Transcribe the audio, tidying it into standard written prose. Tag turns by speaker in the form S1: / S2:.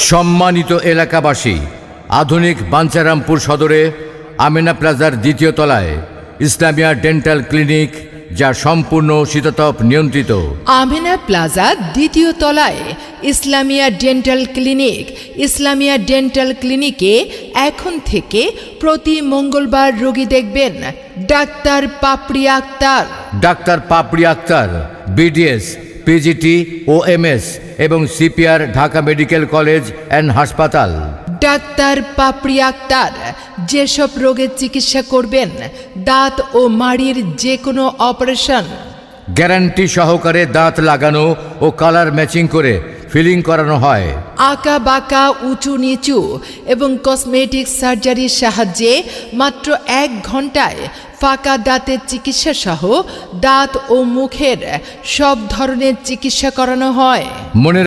S1: সম্মানিত এলাকাবাসী, আধুনিক বাঞ্ছারামপুর সদরে আমেনা প্লাজার দ্বিতীয় তলায় ইসলামিয়া ডেন্টাল ক্লিনিক, যা সম্পূর্ণ শীতাতপ নিয়ন্ত্রিত।
S2: আমেনা প্লাজা দ্বিতীয় তলায় Islamia dental clinic. Islamia dental ক্লিনিকে এখন থেকে প্রতি মঙ্গলবার রোগী দেখবেন ডাক্তার পাপড়ি আক্তার।
S1: ডাক্তার পাপড়ি আক্তার বিডিএস, পিজিটি, ওএমএস এবং CPR, Dhaka medical college and হাসপাতাল।
S2: ডাক্তার পাপড়ি আক্তার যেসব রোগের চিকিৎসা করবেন, দাঁত ও মাড়ির যে কোনো অপারেশন,
S1: গ্যারান্টি সহকারে দাঁত লাগানো ও কালার ম্যাচিং করে ফিলিং করানো হয়।
S2: আঁকা বাঁকা, উঁচু নিচু এবং কসমেটিক সার্জারির সাহায্যে মাত্র 1 ঘন্টায় ফাঁকা দাঁতের চিকিৎসা সহ দাঁত ও মুখের সব ধরনের চিকিৎসা করানো হয়।
S1: মনে